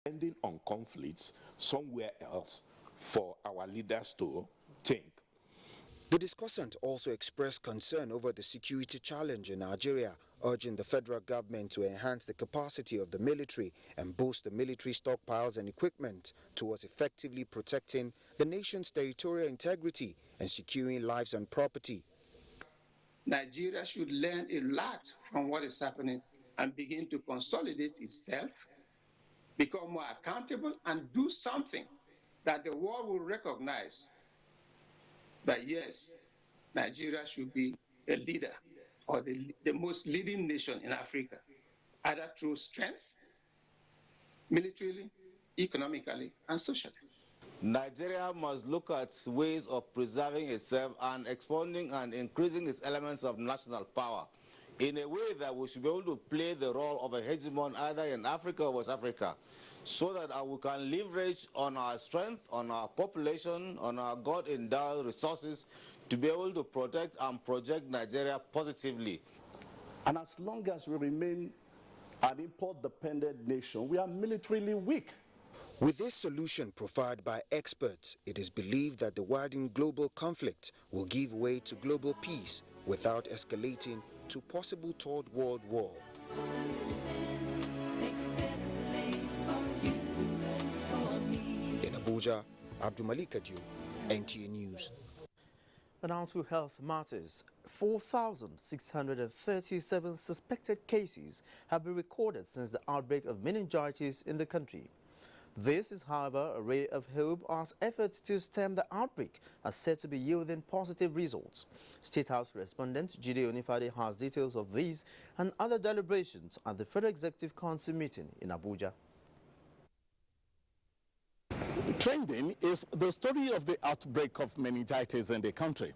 Ending on conflicts somewhere else for our leaders to think. The discussant also expressed concern over the security challenge in Nigeria, urging the federal government to enhance the capacity of the military and boost the military stockpiles and equipment towards effectively protecting the nation's territorial integrity and securing lives and property. Nigeria should learn a lot from what is happening and begin to consolidate itself, become more accountable, and do something that the world will recognize that yes, Nigeria should be a leader or the most leading nation in Africa, either through strength, militarily, economically, and socially. Nigeria must look at ways of preserving itself and expanding and increasing its elements of national power in a way that we should be able to play the role of a hegemon either in Africa or West Africa, so that we can leverage on our strength, on our population, on our God-endowed resources to be able to protect and project Nigeria positively. And as long as we remain an import-dependent nation, we are militarily weak. With this solution provided by experts, it is believed that the widening global conflict will give way to global peace without escalating to possible Third World War. In Abuja, Abdulmalik Adio, NTA News. And on to health matters. 4,637 suspected cases have been recorded since the outbreak of meningitis in the country. This is, however, a ray of hope as efforts to stem the outbreak are said to be yielding positive results. State House correspondent Jide Onifade has details of these and other deliberations at the Federal Executive Council meeting in Abuja. Trending is the story of the outbreak of meningitis in the country.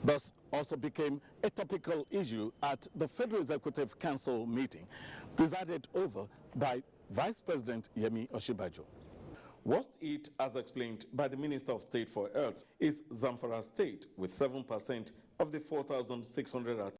Thus, also became a topical issue at the Federal Executive Council meeting, presided over by Vice President Yemi Osinbajo. Worst hit, as explained by the Minister of State for Health, is Zamfara State, with 7% of the 4,600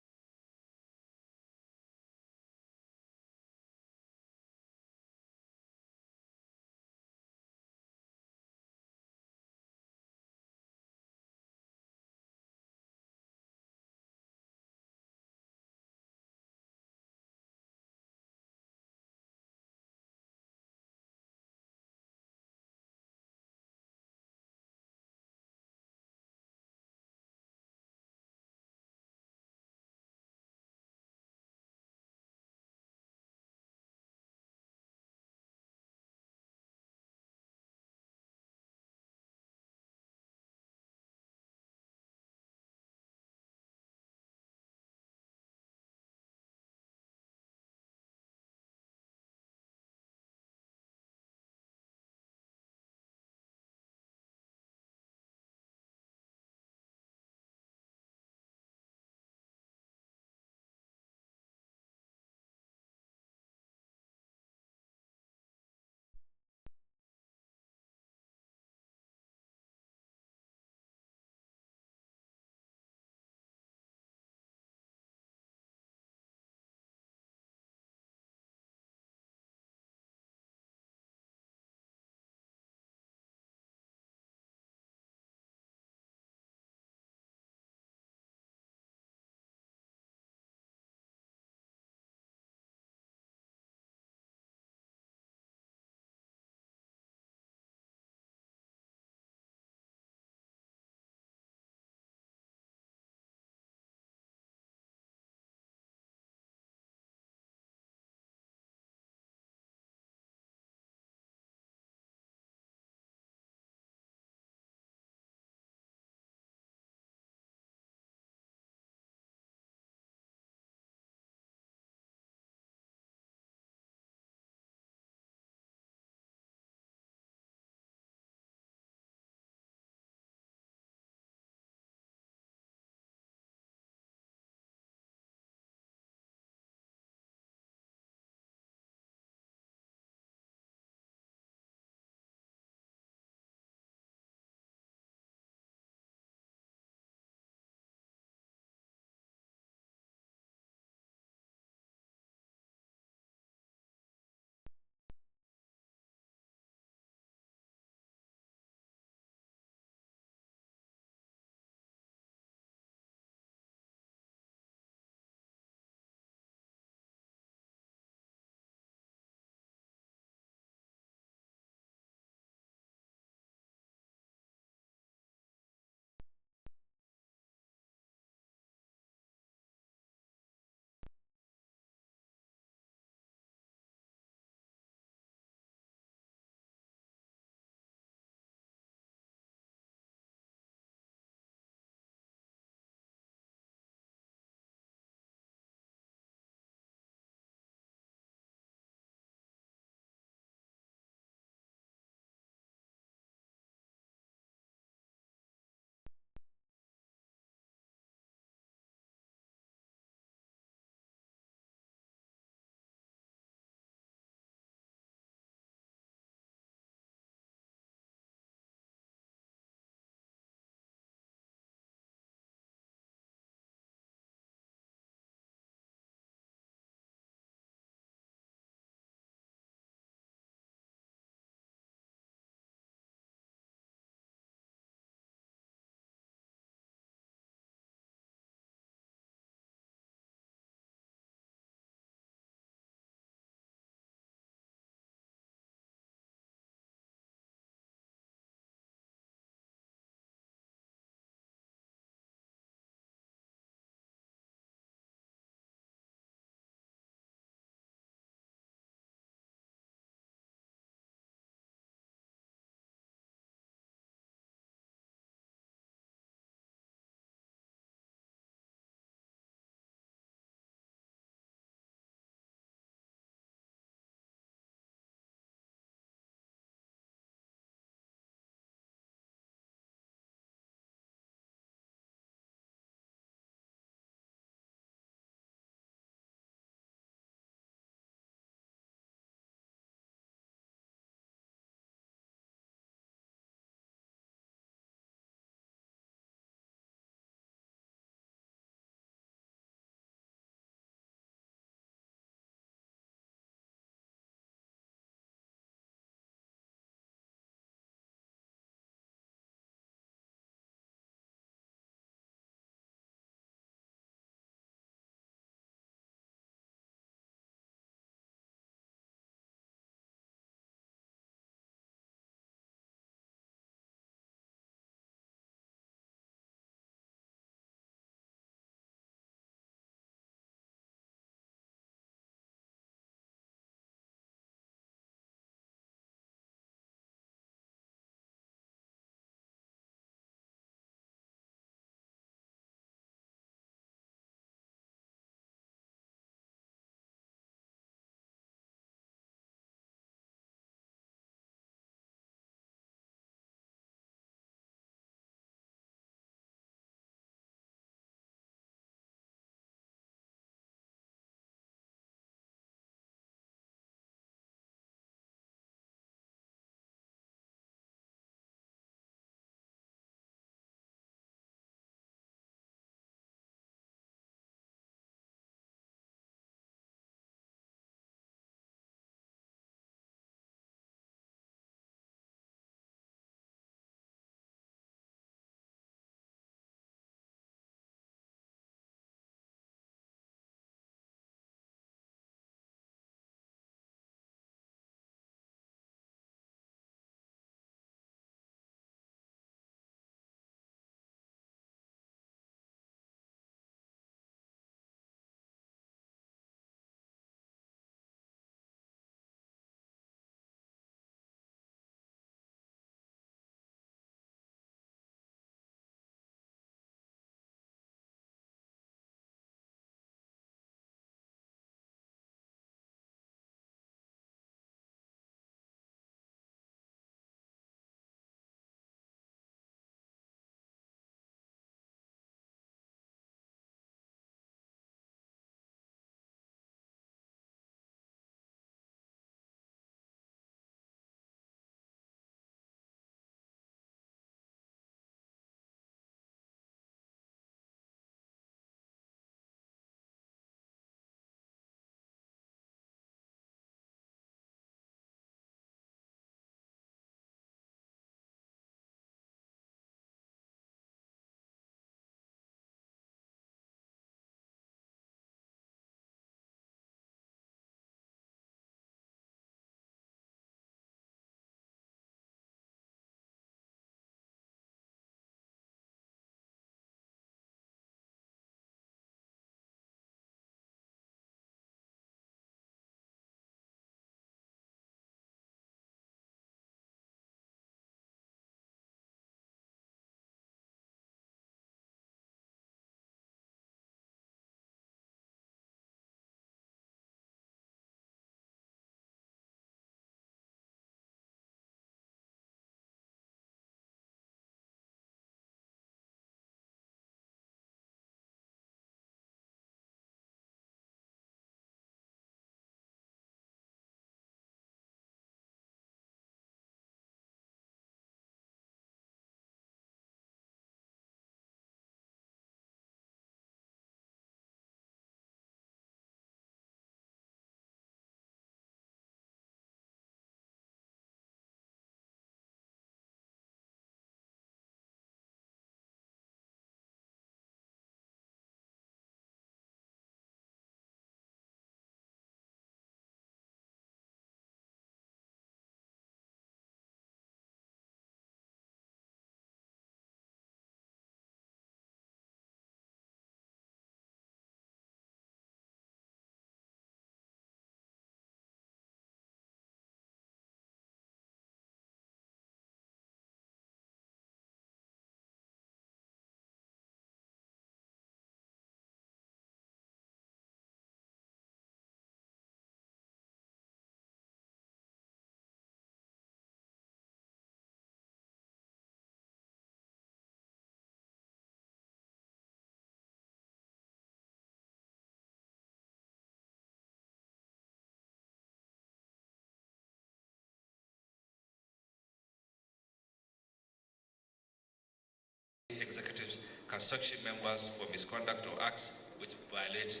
can sanction members for misconduct or acts which violate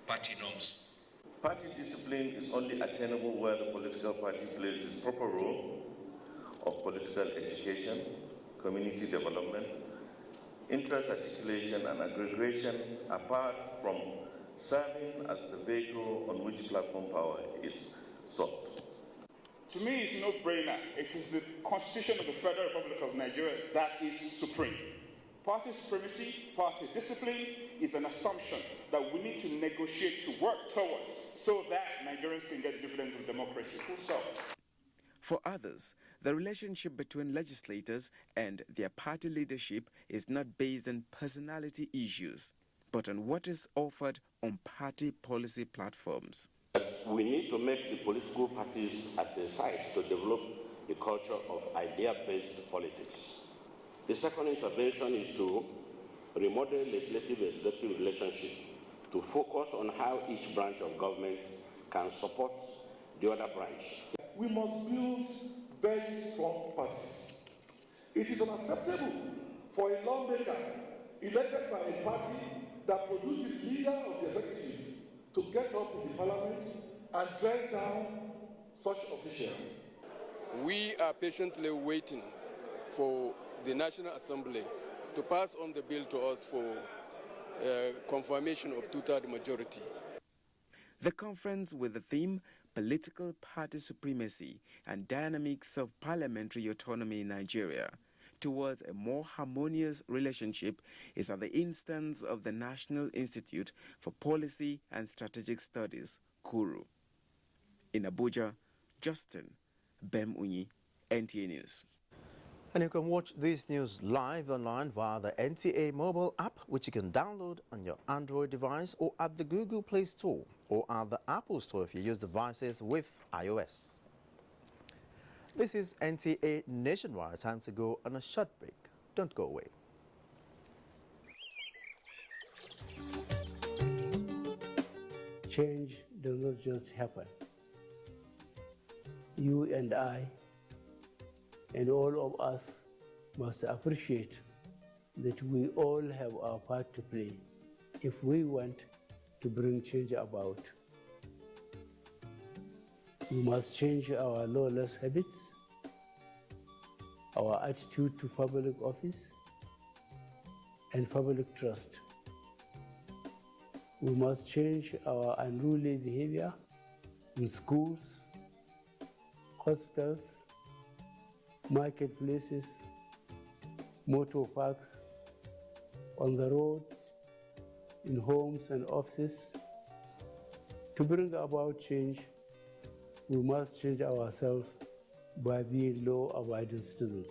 party norms. Party discipline is only attainable where the political party plays its proper role of political education, community development, interest articulation and aggregation, apart from serving as the vehicle on which platform power is sought. To me, it's no brainer. It is the Constitution of the Federal Republic of Nigeria that is supreme. Party supremacy, party discipline is an assumption that we need to negotiate to work towards so that Nigerians can get the dividends of democracy. Full stop. For others, the relationship between legislators and their party leadership is not based on personality issues, but on what is offered on party policy platforms. We need to make the political parties as a site to develop a culture of idea-based politics. The second intervention is to remodel legislative-executive relationship to focus on how each branch of government can support the other branch. We must build very strong parties. It is unacceptable for a lawmaker elected by a party that produces the leader of the executive to get up in the parliament and dress down such officials. We are patiently waiting for the National Assembly to pass on the bill to us for confirmation of two-thirds majority. The conference with the theme Political Party Supremacy and Dynamics of Parliamentary Autonomy in Nigeria towards a more harmonious relationship is at the instance of the National Institute for Policy and Strategic Studies, KURU. In Abuja, Justin Bem-Unyi, NTA News. And you can watch this news live online via the NTA mobile app, which you can download on your Android device or at the Google Play Store or at the Apple Store if you use devices with iOS. This is NTA Nationwide. Time to go on a short break. Don't go away. Change does not just happen. You and I and all of us must appreciate that we all have our part to play if we want to bring change about. We must change our lawless habits, our attitude to public office, and public trust. We must change our unruly behavior in schools, hospitals, marketplaces, motor parks, on the roads, in homes and offices. To bring about change, we must change ourselves by being law-abiding citizens.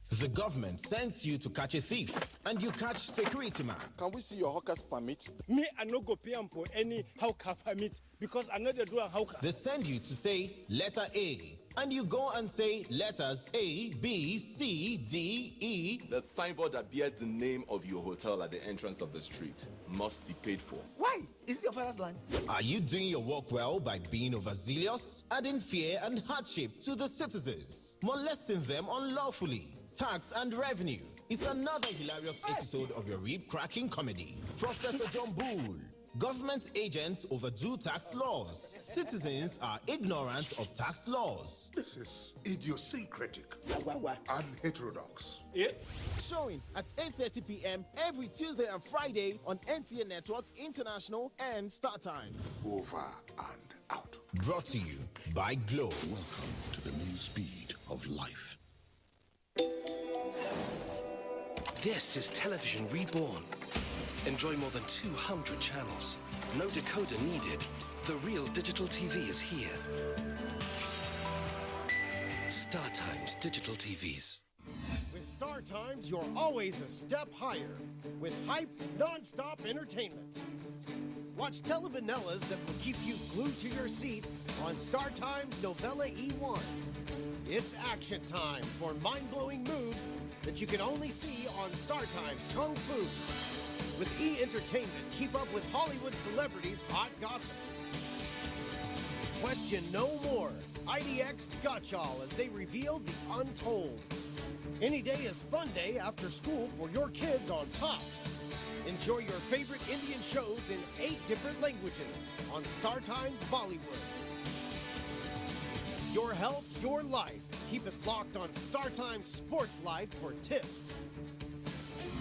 The government sends you to catch a thief, and you catch security man. Can we see your hawker's permit? Me, I no go pay for any hawker permit because I know they do a hawker. They send you to say letter A, and you go and say letters A, B, C, D, E. The signboard that bears the name of your hotel at the entrance of the street must be paid for. Why? Is it your father's land? Are you doing your work well by being overzealous, adding fear and hardship to the citizens, molesting them unlawfully? Tax and revenue is another hilarious episode of your rib-cracking comedy. Professor John Bull. Government agents overdo tax laws. Citizens are ignorant of tax laws. This is idiosyncratic and heterodox. Yeah. Showing at 8:30 p.m. every Tuesday and Friday on NTA Network International and Star Times. Over and out. Brought to you by Glow. Welcome to the new speed of life. This is television reborn. Enjoy more than 200 channels. No decoder needed. The real digital TV is here. Star Times Digital TVs. With Star Times, you're always a step higher. With hype, non-stop entertainment. Watch telenovelas that will keep you glued to your seat on Star Times Novella E1. It's action time for mind-blowing moves that you can only see on Star Times Kung Fu. With E! Entertainment, keep up with Hollywood celebrities' hot gossip. Question no more. IDX got y'all as they reveal the untold. Any day is fun day after school for your kids on Pop. Enjoy your favorite Indian shows in 8 different languages on Star Times Bollywood. Your health, your life. Keep it locked on Star Times Sports Life for tips.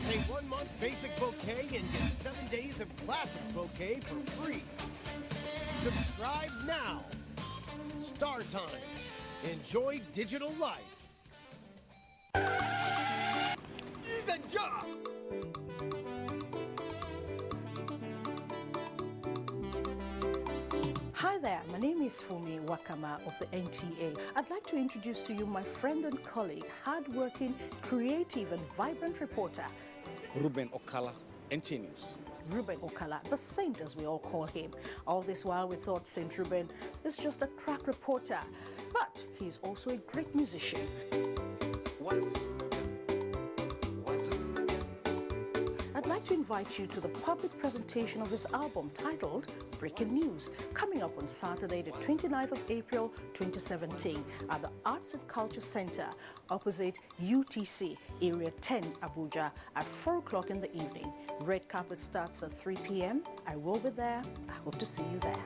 Pay 1 month basic bouquet and get 7 days of classic bouquet for free. Subscribe now. Star Times. Enjoy digital life. The job. Hi there, my name is Fumi Wakama of the NTA. I'd like to introduce to you my friend and colleague, hardworking, creative and vibrant reporter, Ruben Okala, NTA News. Ruben Okala, the saint as we all call him. All this while we thought Saint Ruben is just a crack reporter, but he's also a great musician. I'd like to invite you to the public presentation of his album titled Breaking News, coming up on Saturday, the 29th of April, 2017, at the Arts and Culture Center, opposite UTC, Area 10, Abuja, at 4 o'clock in the evening. Red carpet starts at 3 p.m. I will be there. I hope to see you there.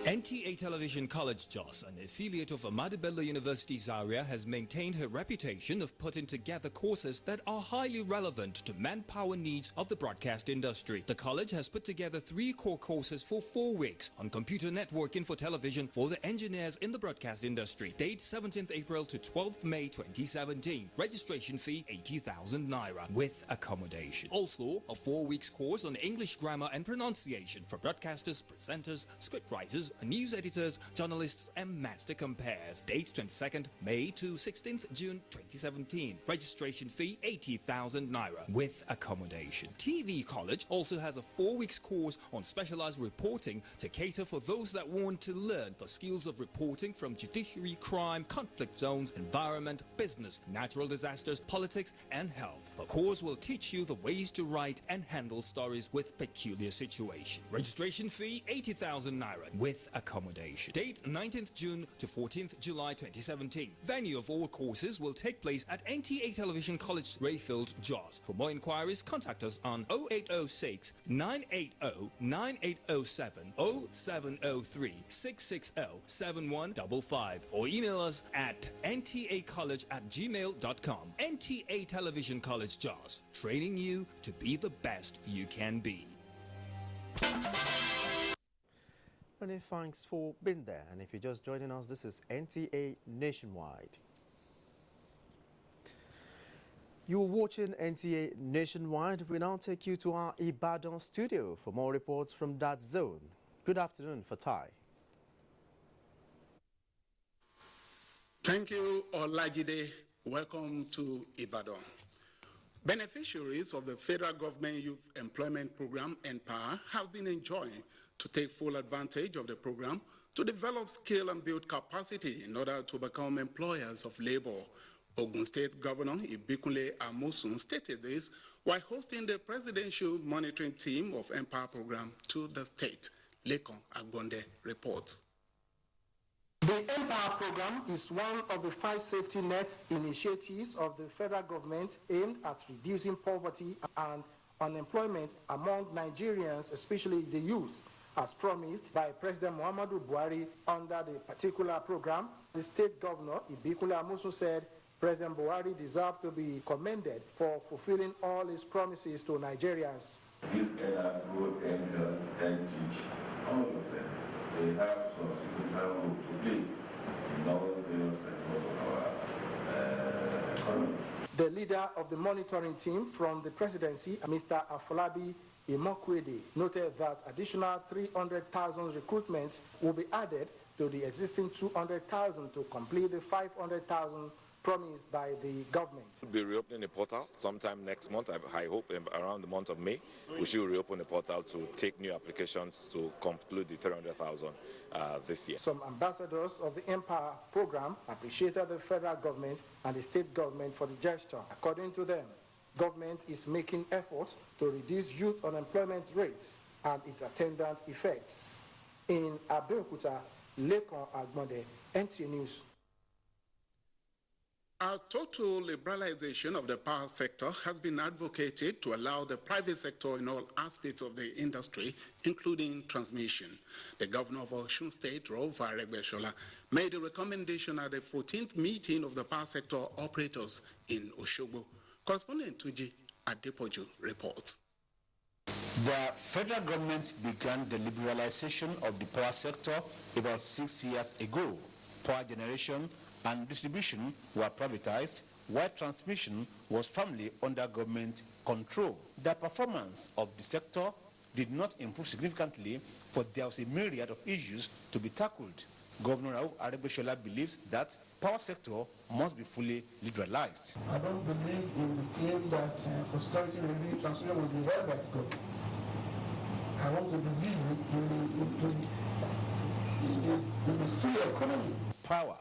NTA Television College Jos, an affiliate of Ahmadu Bello University Zaria, has maintained her reputation of putting together courses that are highly relevant to manpower needs of the broadcast industry. The college has put together 3 core courses for 4 weeks on computer networking for television for the engineers in the broadcast industry. Date 17th April to 12th May 2017. Registration fee 80,000 naira with accommodation. Also, a 4 weeks course on English grammar and pronunciation for broadcasters, presenters, scriptwriters, news editors, journalists and master compares. Date 22nd May to 16th June 2017. Registration fee 80,000 naira with accommodation. TV College also has a 4 weeks course on specialized reporting to cater for those that want to learn the skills of reporting from judiciary, crime, conflict zones, environment, business, natural disasters, politics and health. The course will teach you the ways to write and handle stories with peculiar situations. Registration fee 80,000 naira with accommodation. Date 19th June to 14th July 2017. Venue of all courses will take place at NTA Television College, Rayfield, Jos. For more inquiries, contact us on 0806 980 9807 0703 660 7155 or email us at ntacollege@gmail.com. NTA Television College, Jos, training you to be the best you can be. Many thanks for being there, and if you're just joining us, this is NTA Nationwide. You're watching NTA Nationwide. We now take you to our Ibadan studio for more reports from that zone. Good afternoon, Fatai. Thank you, Olajide. Welcome to Ibadan. Beneficiaries of the federal government youth employment program, NPA, have been enjoying to take full advantage of the program to develop skill and build capacity in order to become employers of labor. Ogun State Governor Ibikunle Amosun stated this while hosting the presidential monitoring team of NPA program to the state. Lekon Agbonde reports. The NPA program is one of the 5 safety net initiatives of the federal government aimed at reducing poverty and unemployment among Nigerians, especially the youth. As promised by President Muhammadu Buhari under the particular program, the state governor, Ibikunle Amosun, said President Buhari deserved to be commended for fulfilling all his promises to Nigerians. This era good and health and teach, all of them, they have some significant role to play in all various sectors of our economy. The leader of the monitoring team from the presidency, Mr. Afolabi Imokwede, noted that additional 300,000 recruitments will be added to the existing 200,000 to complete the 500,000 promised by the government. We'll be reopening the portal sometime next month. I hope around the month of May, we should reopen the portal to take new applications to conclude the 300,000 this year. Some ambassadors of the Empower program appreciated the federal government and the state government for the gesture. According to them, government is making efforts to reduce youth unemployment rates and its attendant effects. In Abuja, Lekon Agmonde, NTA News. A total liberalization of the power sector has been advocated to allow the private sector in all aspects of the industry, including transmission. The governor of Osun State, Rova Aregbesola, made a recommendation at the 14th meeting of the power sector operators in Osogbo. Correspondent Tunji Adepoju reports. The federal government began the liberalization of the power sector about 6 years ago. Power generation and distribution were privatized, while transmission was firmly under government control. The performance of the sector did not improve significantly, for there was a myriad of issues to be tackled. Governor Rauf Aregbesola believes that power sector must be fully liberalized. I don't believe in the claim that for security reasons transmission will be held by the government. I want to believe in the free economy. Power,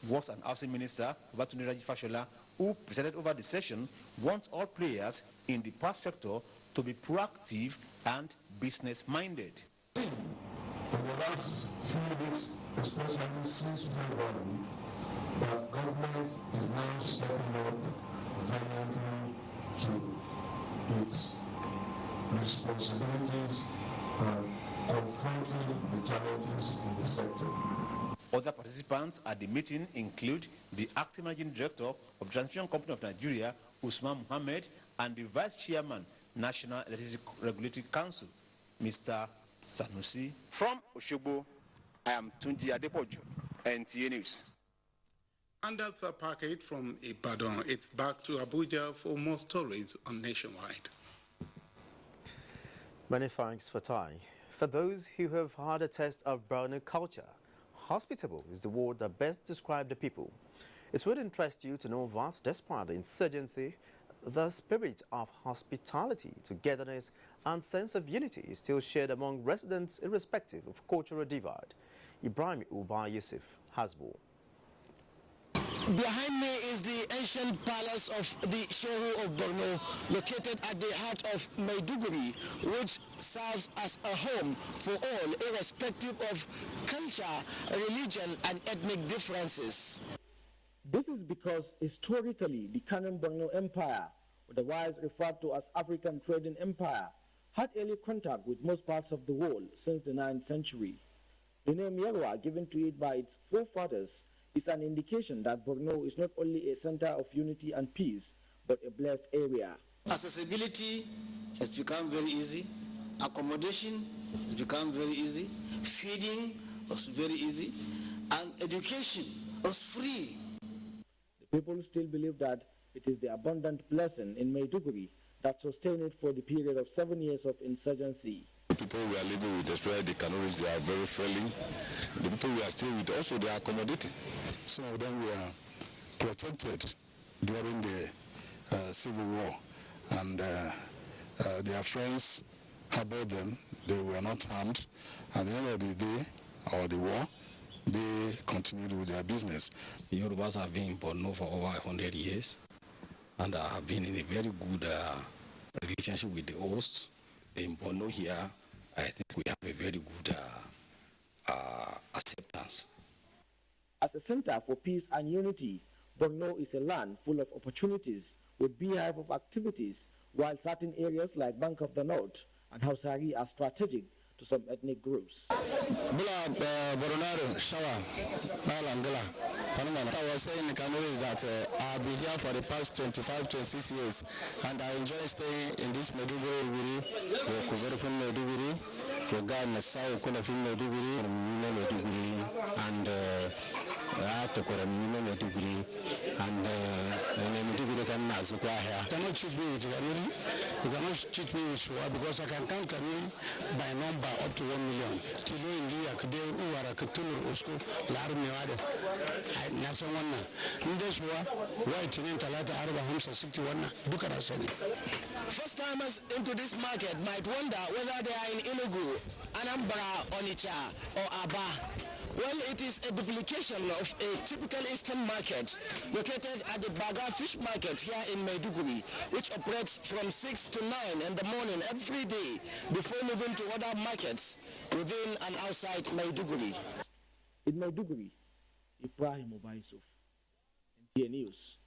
Works and Housing Minister Babatunde Raji Fashola, who presided over the session, wants all players in the power sector to be proactive and business-minded. In the last few weeks, especially since February, the government is now stepping up valiantly to its responsibilities and confronting the challenges in the sector. Other participants at the meeting include the acting managing director of the Transmission Company of Nigeria, Usman Mohammed, and the vice chairman, National Electricity Regulatory Council, Mr. Sanusi. From Osogbo, I am Tunji Adepoju, NTA News. And that's a packet from Ibadan. It's back to Abuja for more stories on Nationwide. Many thanks, Fatai. For those who have had a taste of Borno culture, hospitable is the word that best describes the people. It would interest you to know that despite the insurgency, the spirit of hospitality, togetherness and sense of unity is still shared among residents irrespective of cultural divide. Ibrahim Uba Yusuf has more. Behind me is the ancient palace of the Shehu of Borno, located at the heart of Maiduguri, which serves as a home for all, irrespective of culture, religion, and ethnic differences. This is because historically the Kanem Borno Empire, otherwise referred to as African Trading Empire, had early contact with most parts of the world since the 9th century. The name Yerwa, given to it by its forefathers, is an indication that Borno is not only a center of unity and peace, but a blessed area. Accessibility has become very easy. Accommodation has become very easy. Feeding was very easy. And education was free. The people still believe that it is the abundant blessing in Maiduguri that sustained it for the period of 7 years of insurgency. The people we are living with, especially the Kanoris, they are very friendly. The people we are staying with also, they are accommodating. Some of them were protected during the civil war, and their friends harbored them. They were not harmed. At the end of the day, or the war, they continued with their business. The Yorubas have been in Borno for over 100 years, and have been in a very good relationship with the hosts. In Borno here, I think we have a very good acceptance. As a center for peace and unity, Borno is a land full of opportunities with beehive of activities, while certain areas like Bank of the North and Hausari are strategic to some ethnic groups. I was saying in Kano is that I've been here for the past 25, 26 years, and I enjoy staying in this Meduguri, and cannot cheat me with Kanuri. You cannot cheat me with Shua because I can count Kanuri by number up to 1 million. Tilo India Kade Uara Katulu Usko Lar Miwade. Nasa Wana. Ndeshua, White in Talata Araba Hamsa 61 Bukarasani. First timers into this market might wonder whether they are in Enugu, Anambra, Onitsha, or Aba. Well, it is a duplication of a typical Eastern market located at the Baga Fish Market here in Maiduguri, which operates from 6 to 9 in the morning every day before moving to other markets within and outside Maiduguri. In Maiduguri, Ibrahim Obaisov, NTA News.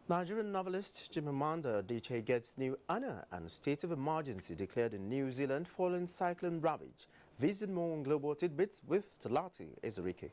Nigerian novelist Chimamanda Adichie gets new honor and state of emergency declared in New Zealand following cyclone ravage. Visit more on Global Tidbits with Talati Ezerike.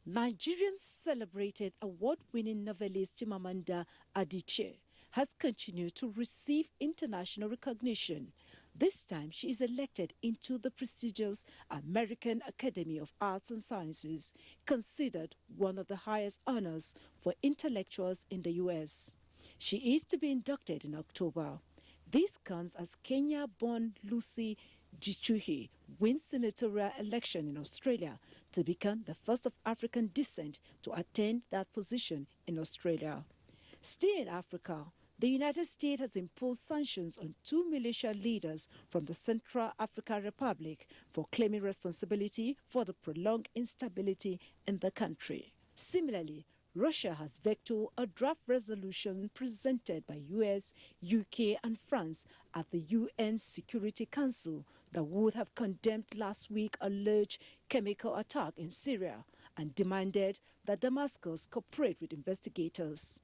Nigerians celebrated award-winning novelist Chimamanda Adichie has continued to receive international recognition. This time, she is elected into the prestigious American Academy of Arts and Sciences, considered one of the highest honors for intellectuals in the U.S. She is to be inducted in October. This comes as Kenya-born Lucy Gichuhi wins senatorial election in Australia to become the first of African descent to attain that position in Australia. Still in Africa, the United States has imposed sanctions on 2 militia leaders from the Central African Republic for claiming responsibility for the prolonged instability in the country. Similarly, Russia has vetoed a draft resolution presented by US, UK and France at the UN Security Council that would have condemned last week's alleged chemical attack in Syria and demanded that Damascus cooperate with investigators.